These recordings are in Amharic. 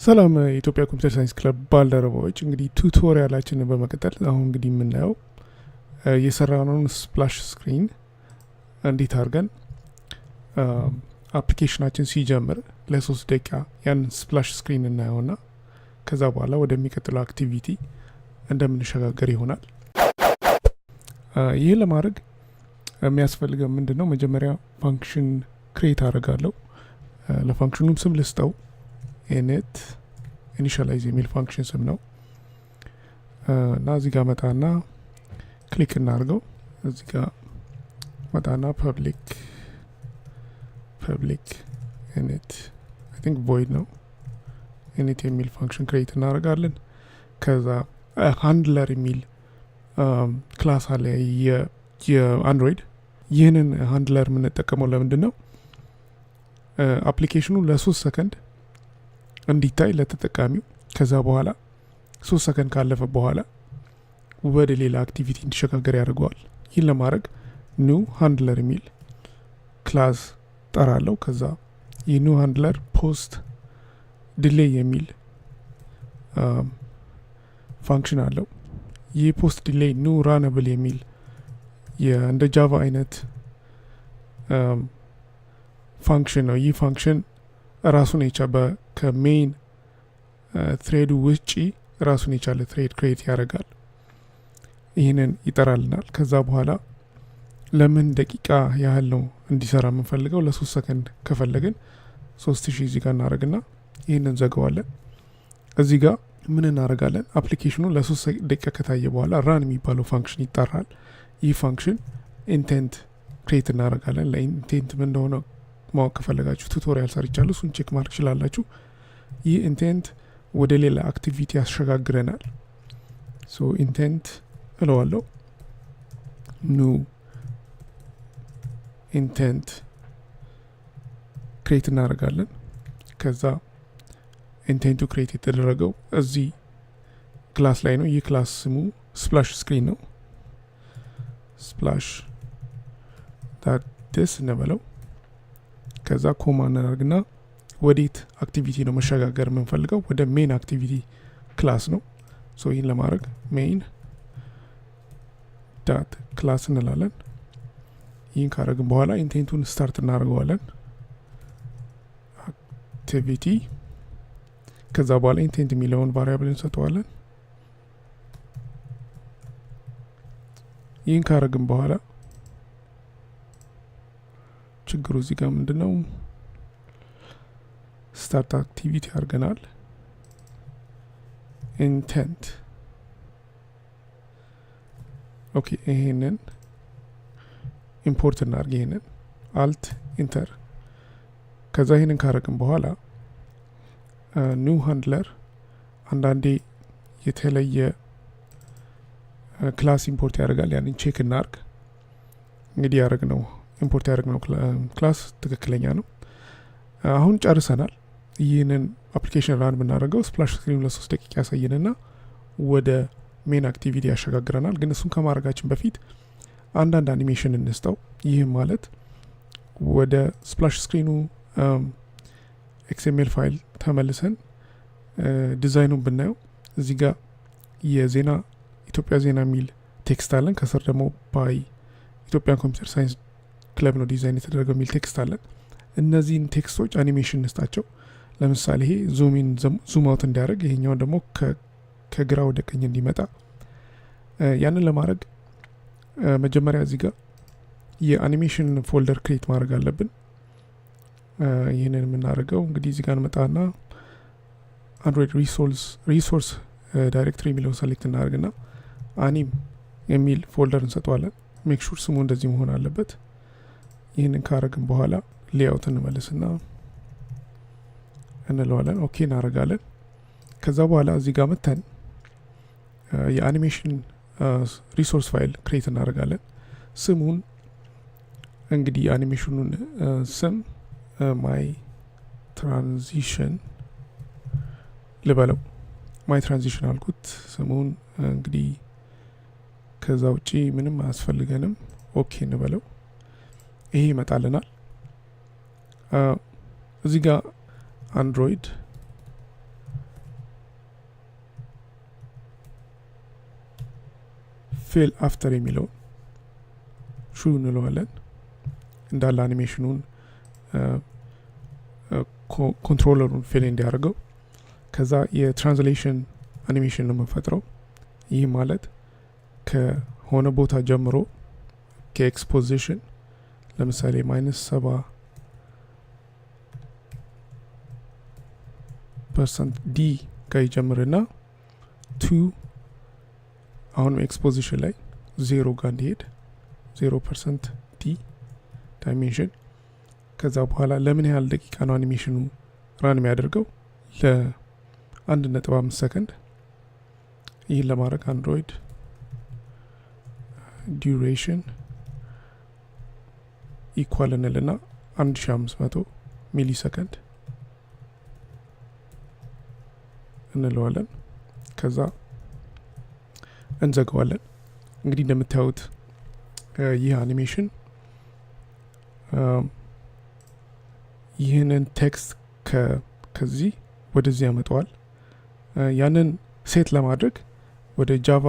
ሰላም የኢትዮጵያ ኮምፒውተር ሳይንስ ክለብ ባልደረባዎች፣ እንግዲህ ቱቶሪያላችንን በመቀጠል አሁን እንግዲህ የምናየው የሰራነውን ስፕላሽ ስክሪን እንዴት አድርገን አፕሊኬሽናችን ሲጀምር ለ3 ደቂቃ ያን ስፕላሽ ስክሪን እናየውና ከዛ በኋላ ወደሚቀጥለው አክቲቪቲ እንደምንሸጋገር ይሆናል። ይህ ለማድረግ የሚያስፈልገው ምንድነው? መጀመሪያ ፋንክሽን ክሬት አደርጋለሁ። ለፋንክሽኑም ስም ልስጠው init initialize የሚል ፋንክሽን ስም ነው እና እዚህ ጋር መጣና ክሊክ እናርገው። እዚህ ጋር መጣና public init I think void ነው init የሚል ፋንክሽን ክሬት እናደርጋለን። ከዛ handler የሚል ክላስ አለ የአንድሮይድ። ይህንን handler የምንጠቀመው ለምንድን ነው? አፕሊኬሽኑ ለ3 ሰከንድ እንዲታይ ለተጠቃሚው፣ ከዛ በኋላ 3 ሰከንድ ካለፈ በኋላ ወደ ሌላ አክቲቪቲ እንዲሸጋገር ያደርገዋል። ይህን ለማድረግ ኒው ሃንድለር የሚል ክላስ ጠራለሁ። ከዛ የኒው ሃንድለር ፖስት ዲሌይ የሚል ፋንክሽን አለው። ይህ ፖስት ዲሌይ ኒው ራነብል የሚል እንደ ጃቫ አይነት ፋንክሽን ነው። ይህ ፋንክሽን ራሱን የቻለ ከሜን ትሬዱ ውጪ ራሱን የቻለ ትሬድ ክሬት ያደርጋል። ይህንን ይጠራልናል። ከዛ በኋላ ለምን ደቂቃ ያህል ነው እንዲሰራ የምንፈልገው? ለ3 ሰከንድ ከፈለግን 3000 እዚህ ጋር እናደርግና ይህንን ዘገዋለን። እዚህ ጋር ምን እናደርጋለን? አፕሊኬሽኑ ለ3 ደቂቃ ከታየ በኋላ ራን የሚባለው ፋንክሽን ይጠራል። ይህ ፋንክሽን ኢንቴንት ክሬት እናደርጋለን። ለኢንቴንት ምን እንደሆነ ማወቅ ከፈለጋችሁ ቱቶሪያል ሰርቻለሁ፣ እሱን ቼክ ማድረግ ይችላላችሁ። ይህ ኢንቴንት ወደ ሌላ አክቲቪቲ ያስሸጋግረናል። ሶ ኢንቴንት እለዋለሁ። ኑ ኢንቴንት ክሬት እናደርጋለን። ከዛ ኢንቴንቱ ክሬት የተደረገው እዚህ ክላስ ላይ ነው። ይህ ክላስ ስሙ ስፕላሽ ስክሪን ነው። ስፕላሽ ዳትስ እንበለው። ከዛ ኮማ እናደርግና ወዴት አክቲቪቲ ነው መሸጋገር የምንፈልገው? ወደ ሜን አክቲቪቲ ክላስ ነው። ሶ ይህን ለማድረግ ሜን ዳት ክላስ እንላለን። ይህን ካደረግን በኋላ ኢንቴንቱን ስታርት እናደርገዋለን አክቲቪቲ። ከዛ በኋላ ኢንቴንት የሚለውን ቫሪያብል እንሰጠዋለን። ይህን ካደረግን በኋላ ችግሩ እዚህ ጋር ምንድነው? ስታርት አክቲቪቲ አድርገናል። ኢንቴንት ኦኬ። ይሄንን ኢምፖርት እናድርግ። ይሄንን አልት ኢንተር። ከዛ ይሄንን ካረግን በኋላ ኒው ሃንድለር አንዳንዴ የተለየ ክላስ ኢምፖርት ያደርጋል። ያንን ቼክ እናርግ። እንግዲህ ያደረግነው ኢምፖርት ያደረግነው ክላስ ትክክለኛ ነው። አሁን ጨርሰናል። ይህንን አፕሊኬሽን ራን ብናደርገው ስፕላሽ ስክሪኑ ለ3 ደቂቃ ያሳየንና ወደ ሜን አክቲቪቲ ያሸጋግረናል። ግን እሱን ከማድረጋችን በፊት አንዳንድ አኒሜሽን እንስጠው። ይህም ማለት ወደ ስፕላሽ ስክሪኑ ኤክስኤምኤል ፋይል ተመልሰን ዲዛይኑን ብናየው እዚህ ጋር የዜና ኢትዮጵያ ዜና የሚል ቴክስት አለን። ከስር ደግሞ ባይ ኢትዮጵያን ኮምፒውተር ሳይንስ ክለብ ነው ዲዛይን የተደረገው የሚል ቴክስት አለን። እነዚህን ቴክስቶች አኒሜሽን እንስጣቸው። ለምሳሌ ይሄ ዙም ኢን ዙም አውት እንዲያደርግ፣ ይሄኛው ደግሞ ከግራ ወደ ቀኝ እንዲመጣ። ያንን ለማድረግ መጀመሪያ እዚህ ጋር የአኒሜሽን ፎልደር ክሬት ማድረግ አለብን። ይህንን የምናደርገው እንግዲህ እዚህ ጋር እንመጣና አንድሮይድ ሪሶርስ ዳይሬክቶሪ የሚለውን ሰሌክት እናደርግና አኒም የሚል ፎልደር እንሰጠዋለን። ሜክ ሹር ስሙ እንደዚህ መሆን አለበት። ይህንን ካረግን በኋላ ሌአውት እንመልስና እንለዋለን። ኦኬ እናደርጋለን። ከዛ በኋላ እዚህ ጋር መተን የአኒሜሽን ሪሶርስ ፋይል ክሬት እናደርጋለን። ስሙን እንግዲህ የአኒሜሽኑን ስም ማይ ትራንዚሽን ልበለው። ማይ ትራንዚሽን አልኩት ስሙን። እንግዲህ ከዛ ውጪ ምንም አያስፈልገንም። ኦኬ እንበለው። ይሄ ይመጣልናል። እዚህ ጋር አንድሮይድ ፊል አፍተር የሚለው ሹ እንለዋለን እንዳለ አኒሜሽኑን ኮንትሮለሩን ፊል እንዲያደርገው። ከዛ የትራንስሌሽን አኒሜሽን ነው የምንፈጥረው። ይህ ማለት ከሆነ ቦታ ጀምሮ ከኤክስፖዚሽን ለምሳሌ -7% ዲ ጋር ይጀምርና ቱ አሁንም ኤክስፖዚሽን ላይ 0 ጋር እንዲሄድ 0% ዲ ዳይሜንሽን። ከዛ በኋላ ለምን ያህል ደቂቃ ነው አኒሜሽኑ ራን የሚያደርገው? ለ1.5 ሰከንድ። ይህን ለማድረግ አንድሮይድ ዱሬሽን ኢኳል እንልና 1500 ሚሊ ሰከንድ እንለዋለን። ከዛ እንዘጋዋለን። እንግዲህ እንደምታዩት ይህ አኒሜሽን ይህንን ቴክስት ከዚህ ወደዚህ ያመጣዋል። ያንን ሴት ለማድረግ ወደ ጃቫ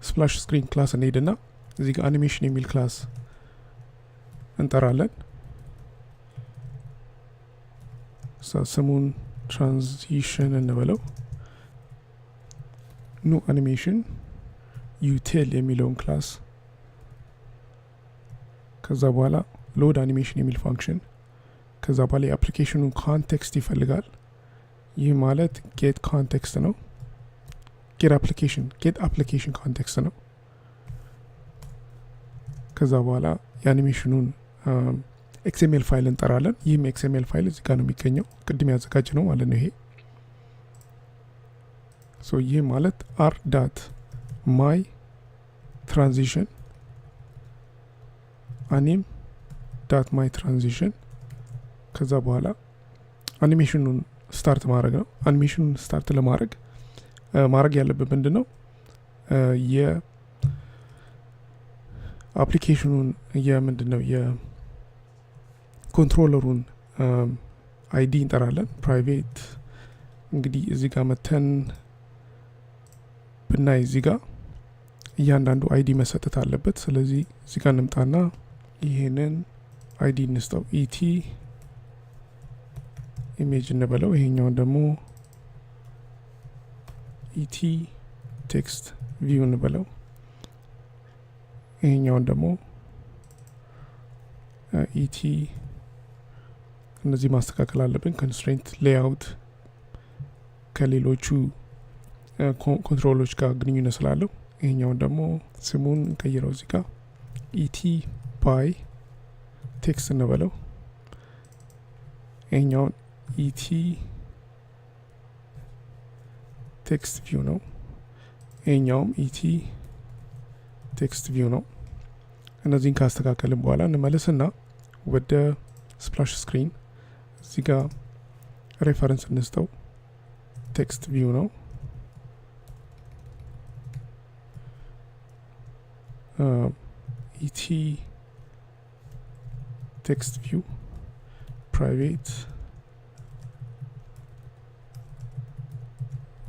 ስፕላሽ ስክሪን ክላስ እንሄድና እዚህ ጋር አኒሜሽን የሚል ክላስ እንጠራለን። ስሙን ትራንዚሽን እንበለው። ኑ አኒሜሽን ዩቲል የሚለውን ክላስ፣ ከዛ በኋላ ሎድ አኒሜሽን የሚል ፋንክሽን፣ ከዛ በኋላ የአፕሊኬሽኑን ኮንቴክስት ይፈልጋል። ይህ ማለት ጌት ኮንቴክስት ነው። ጌት አፕሊኬሽን ኮንቴክስት ነው። ከዛ በኋላ የአኒሜሽኑን ኤክስኤምኤል ፋይል እንጠራለን። ይህም ኤክስኤምኤል ፋይል እዚህ ጋር ነው የሚገኘው፣ ቅድም ያዘጋጅ ነው ማለት ነው ይሄ። ይህ ማለት አር ዳት ማይ ትራንዚሽን አኒም ዳት ማይ ትራንዚሽን። ከዛ በኋላ አኒሜሽኑን ስታርት ማድረግ ነው። አኒሜሽኑን ስታርት ለማድረግ ማድረግ ያለብን ምንድን ነው? የአፕሊኬሽኑን የኮንትሮለሩን አይዲ እንጠራለን። ፕራይቬት እንግዲህ እዚህ ጋር መተን ብናይ እዚህ ጋር እያንዳንዱ አይዲ መሰጠት አለበት። ስለዚህ እዚህ ጋር እንምጣና ይሄንን አይዲ እንስጠው። ኢቲ ኢሜጅ እንበለው። ይሄኛውን ደግሞ ኢቲ ቴክስት ቪው እንበለው። ይሄኛውን ደግሞ ኢቲ እነዚህ ማስተካከል አለብን። ኮንስትሬንት ሌይአውት ከሌሎቹ ኮንትሮሎች ጋር ግንኙነት ስላለው ይሄኛውን ደግሞ ስሙን እንቀይረው። እዚህ ጋር ኢቲ ባይ ቴክስት እንበለው። ይሄኛውን ኢቲ ቴክስት ቪው ነው። ይሄኛውም ኢቲ ቴክስት ቪው ነው። እነዚህን ካስተካከልን በኋላ እንመለስና ወደ ስፕላሽ ስክሪን እዚህ ጋር ሬፈረንስ እንስጠው። ቴክስት ቪው ነው። ኢቲ ቴክስት ቪው ፕራይቬት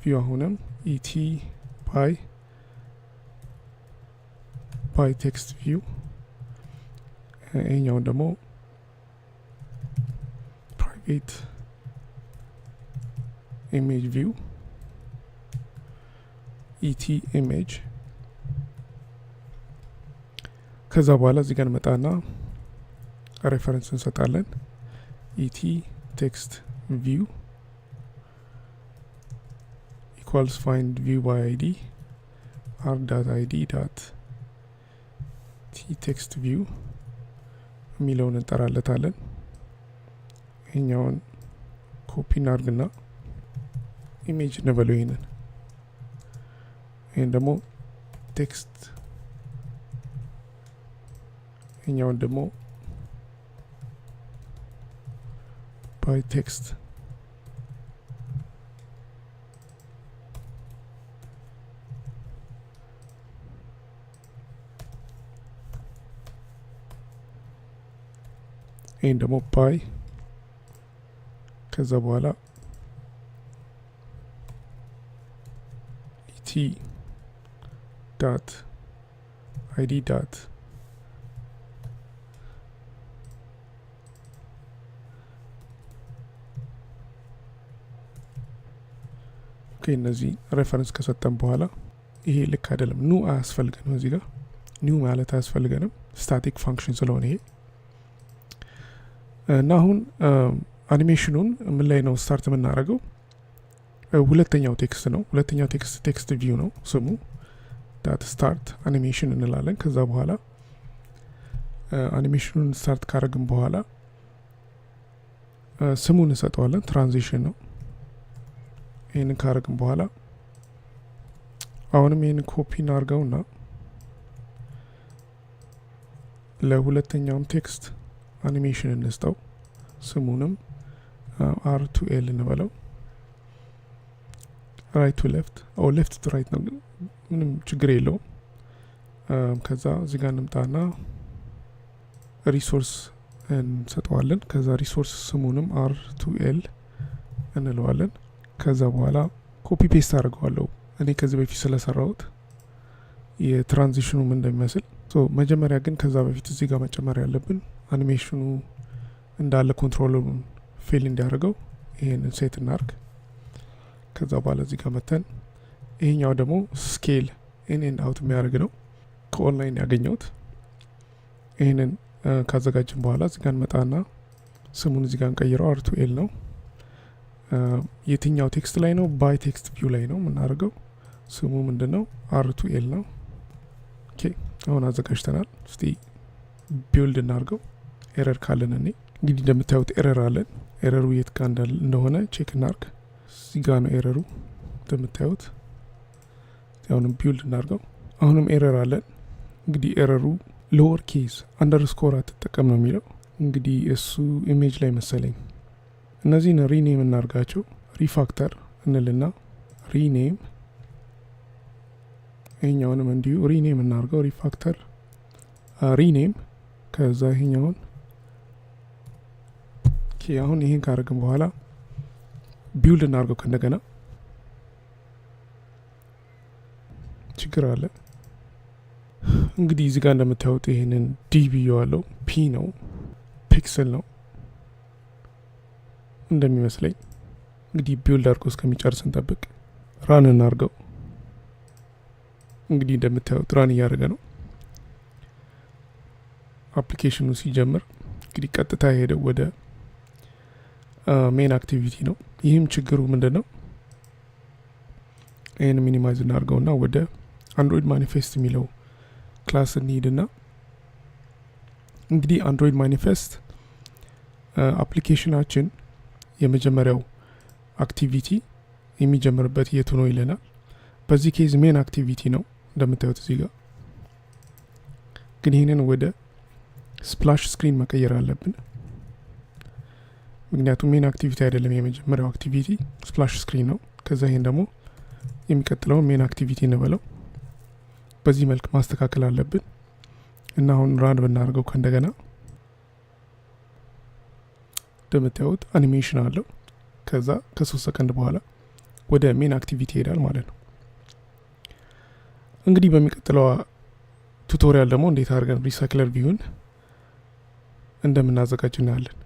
ቪው አሁንም ኢቲ ባይ ቴክስት ቪው። ይሄኛውን ደግሞ ፕራይቬት ኢሜጅ ቪው ኢቲ ኢሜጅ። ከዛ በኋላ እዚህ ጋር እንመጣና ሬፈረንስ እንሰጣለን። ኢቲ ቴክስት ቪው ኢኳልስ ፋይንድ ቪው ባይ አይዲ አር ዳት አይዲ ዳት ቲ ቴክስት ቪው የሚለውን እንጠራለታለን። ይሄኛውን ኮፒ እናርግና ኢሜጅ እንበለው። ይህን ደግሞ ቴክስት፣ ይሄኛውን ደግሞ ባይ ቴክስት። ይህን ደግሞ ባይ፣ ከዛ በኋላ ኢቲ ዳት አይዲ ዳት እነዚህ ሬፈረንስ ከሰጠን በኋላ ይሄ ልክ አይደለም ኑ አያስፈልገንም እዚህ ጋር ኒው ማለት አያስፈልገንም ስታቲክ ፋንክሽን ስለሆነ ይሄ እና አሁን አኒሜሽኑን ምን ላይ ነው ስታርት የምናደርገው ሁለተኛው ቴክስት ነው ሁለተኛው ቴክስት ቪው ነው ስሙ ዳት ስታርት አኒሜሽን እንላለን ከዛ በኋላ አኒሜሽኑን ስታርት ካረግን በኋላ ስሙን እንሰጠዋለን ትራንዚሽን ነው ይሄንን ካረግን በኋላ አሁንም ይሄንን ኮፒ እናርገውና ለሁለተኛውም ቴክስት አኒሜሽን እንስጠው ስሙንም R2L እንበለው ራይት ቱ ሌፍት ሌፍት ቱ ራይት ነው ምንም ችግር የለውም ከዛ እዚህ ጋር እንምጣና ሪሶርስ እንሰጠዋለን ከዛ ሪሶርስ ስሙንም R2L እንለዋለን ከዛ በኋላ ኮፒ ፔስት አድርገዋለሁ እኔ ከዚህ በፊት ስለሰራሁት የትራንዚሽኑ ምን እንደሚመስል መጀመሪያ ግን ከዛ በፊት እዚህ ጋር መጨመር ያለብን አኒሜሽኑ እንዳለ ኮንትሮሉን ፌል እንዲያደርገው ይሄንን ሴት እናርግ ከዛ በኋላ እዚህ ጋር መተን ይሄኛው ደግሞ ስኬል ኢን ኤንድ አውት የሚያደርግ ነው ከኦንላይን ያገኘሁት ይሄንን ካዘጋጅን በኋላ እዚህ ጋር እንመጣና ስሙን እዚህ ጋር እንቀይረው R2L ነው የትኛው ቴክስት ላይ ነው ባይ ቴክስት ቪው ላይ ነው የምናደርገው ስሙ ምንድነው R2L ነው ኦኬ አሁን አዘጋጅተናል እስቲ ቢልድ እናርገው ኤረር ካለን እኔ እንግዲህ እንደምታዩት ኤረር አለን ኤረሩ የት ጋር እንደሆነ ቼክ እናርግ እዚህ ጋር ነው ኤረሩ እንደምታዩት አሁንም ቢልድ እናርገው አሁንም ኤረር አለን እንግዲህ ኤረሩ ሎወር ኬስ አንደርስኮር አትጠቀም ነው የሚለው እንግዲህ እሱ ኢሜጅ ላይ መሰለኝ እነዚህን ሪኔም እናርጋቸው ሪፋክተር እንልና ሪኔም ይሄኛውንም እንዲሁ ሪኔም እናርገው ሪፋክተር ሪኔም ከዛ ይሄኛውን አሁን ይሄን ካረግን በኋላ ቢልድ እናርገው ከእንደገና ችግር አለ እንግዲህ እዚህ ጋር እንደምታዩት ይሄንን ዲቪ ያለው ፒ ነው ፒክሰል ነው እንደሚመስለኝ እንግዲህ ቢልድ አድርጎ እስከሚጨርስ እንጠብቅ ራን እናርገው እንግዲህ እንደምታዩት ራን እያደረገ ነው አፕሊኬሽኑ ሲጀምር እንግዲህ ቀጥታ ሄደው ወደ ሜን አክቲቪቲ ነው ይህም ችግሩ ምንድነው ይህን ሚኒማይዝ እናርገውና ወደ አንድሮይድ ማኒፌስት የሚለው ክላስ እንሂድና እንግዲህ አንድሮይድ ማኒፌስት አፕሊኬሽናችን የመጀመሪያው አክቲቪቲ የሚጀምርበት የቱ ነው ይለናል በዚህ ኬዝ ሜን አክቲቪቲ ነው እንደምታዩት እዚህ ጋር ግን ይሄንን ወደ ስፕላሽ ስክሪን መቀየር አለብን ምክንያቱም ሜን አክቲቪቲ አይደለም የመጀመሪያው አክቲቪቲ ስፕላሽ ስክሪን ነው ከዛ ይሄን ደግሞ የሚቀጥለው ሜን አክቲቪቲ እንበለው በዚህ መልክ ማስተካከል አለብን እና አሁን ራን ብናደርገው ከእንደገና እንደምታዩት አኒሜሽን አለው ከዛ ከ3 ሰከንድ በኋላ ወደ ሜን አክቲቪቲ ይሄዳል ማለት ነው እንግዲህ በሚቀጥለው ቱቶሪያል ደግሞ እንዴት አድርገን ሪሳይክለር ቪውን እንደምናዘጋጅ እናያለን